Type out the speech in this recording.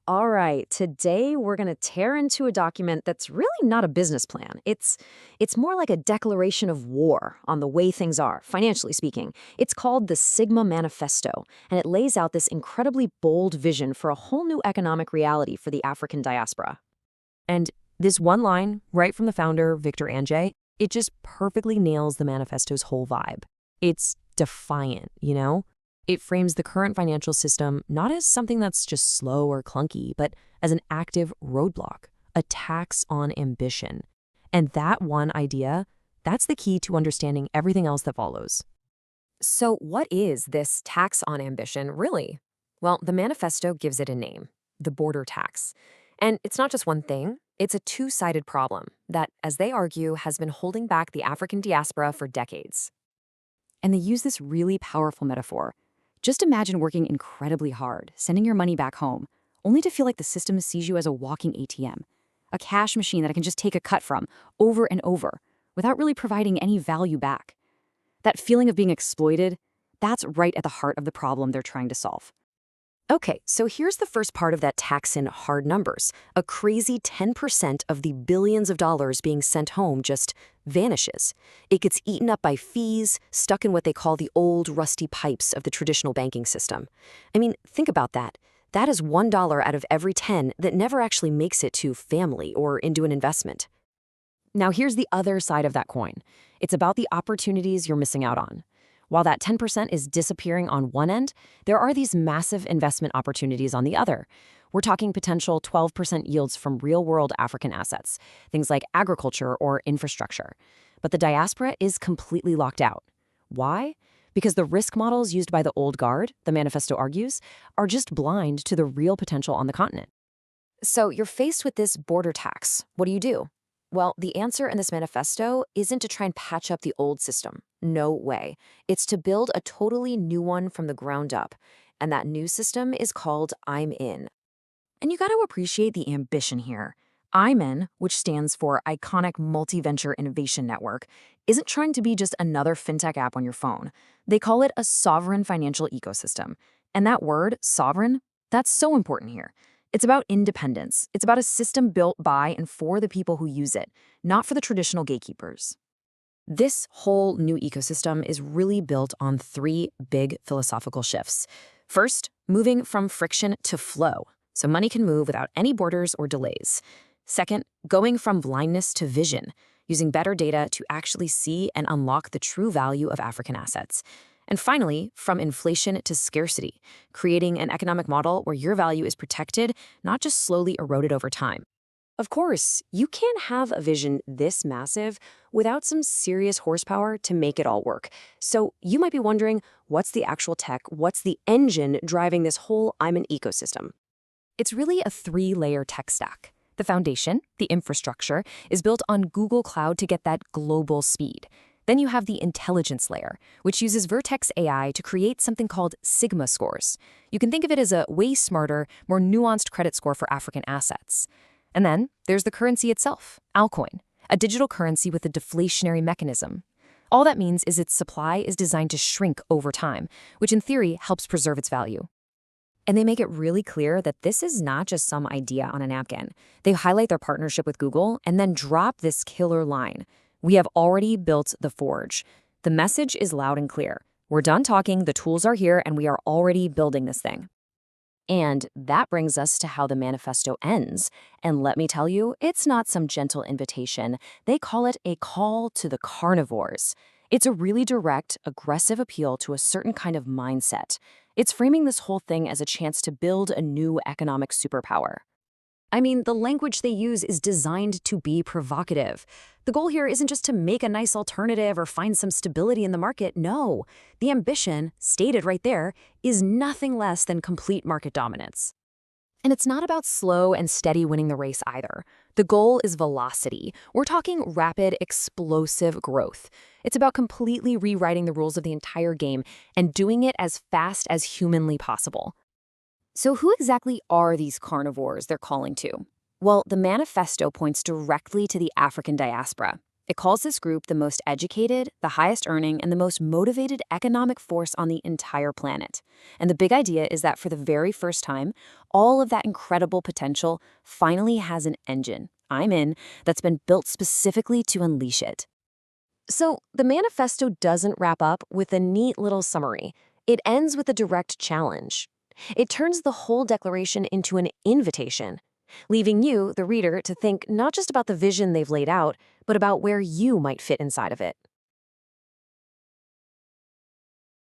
All right, today we're going to tear into a document that's really not a business plan. It's more like a declaration of war on the way things are, financially speaking. It's called the Sigma Manifesto, and it lays out this incredibly bold vision for a whole new economic reality for the African diaspora. And this one line, right from the founder, Victor Anjay, it just perfectly nails the manifesto's whole vibe. It's defiant, you know? It frames the current financial system not as something that's just slow or clunky, but as an active roadblock, a tax on ambition. And that one idea, that's the key to understanding everything else that follows. So, what is this tax on ambition really? Well, the manifesto gives it a name, the border tax. And it's not just one thing, it's a two-sided problem that, as they argue, has been holding back the African diaspora for decades. And they use this really powerful metaphor. Just imagine working incredibly hard, sending your money back home, only to feel like the system sees you as a walking ATM, a cash machine that I can just take a cut from over and over without really providing any value back. That feeling of being exploited, that's right at the heart of the problem they're trying to solve. Okay, so here's the first part of that tax in hard numbers. A crazy 10% of the billions of dollars being sent home just vanishes. It gets eaten up by fees, stuck in what they call the old rusty pipes of the traditional banking system. I mean, think about that. That is $1 out of every 10 that never actually makes it to family or into an investment. Now here's the other side of that coin. It's about the opportunities you're missing out on. While that 10% is disappearing on one end, there are these massive investment opportunities on the other. We're talking potential 12% yields from real-world African assets, things like agriculture or infrastructure. But the diaspora is completely locked out. Why? Because the risk models used by the old guard, the manifesto argues, are just blind to the real potential on the continent. So you're faced with this border tax. What do? Well, the answer in this manifesto isn't to try and patch up the old system. No way. It's to build a totally new one from the ground up. And that new system is called I'm In. And you got to appreciate the ambition here. I'm In, which stands for Iconic Multiventure Innovation Network, isn't trying to be just another fintech app on your phone. They call it a sovereign financial ecosystem. And that word, sovereign, that's so important here. It's about independence. It's about a system built by and for the people who use it, not for the traditional gatekeepers. This whole new ecosystem is really built on three big philosophical shifts. First, moving from friction to flow, so money can move without any borders or delays. Second, going from blindness to vision, using better data to actually see and unlock the true value of African assets. And finally, from inflation to scarcity, creating an economic model where your value is protected, not just slowly eroded over time. Of course, you can't have a vision this massive without some serious horsepower to make it all work. So you might be wondering, what's the actual tech? What's the engine driving this whole I'm an ecosystem? It's really a three-layer tech stack. The foundation, the infrastructure, is built on Google Cloud to get that global speed. Then you have the intelligence layer, which uses Vertex AI to create something called Sigma scores. You can think of it as a way smarter, more nuanced credit score for African assets. And then there's the currency itself, Alcoin, a digital currency with a deflationary mechanism. All that means is its supply is designed to shrink over time, which in theory helps preserve its value. And they make it really clear that this is not just some idea on a napkin. They highlight their partnership with Google and then drop this killer line. We have already built the forge. The message is loud and clear. We're done talking, the tools are here, and we are already building this thing. And that brings us to how the manifesto ends. And let me tell you, it's not some gentle invitation. They call it a call to the carnivores. It's a really direct, aggressive appeal to a certain kind of mindset. It's framing this whole thing as a chance to build a new economic superpower. I mean, the language they use is designed to be provocative. The goal here isn't just to make a nice alternative or find some stability in the market. No, the ambition, stated right there, is nothing less than complete market dominance. And it's not about slow and steady winning the race either. The goal is velocity. We're talking rapid, explosive growth. It's about completely rewriting the rules of the entire game and doing it as fast as humanly possible. So who exactly are these carnivores they're calling to? Well, the manifesto points directly to the African diaspora. It calls this group the most educated, the highest earning, and the most motivated economic force on the entire planet. And the big idea is that for the very first time, all of that incredible potential finally has an engine, I'm in, that's been built specifically to unleash it. So, the manifesto doesn't wrap up with a neat little summary. It ends with a direct challenge. It turns the whole declaration into an invitation, leaving you, the reader, to think not just about the vision they've laid out, but about where you might fit inside of it.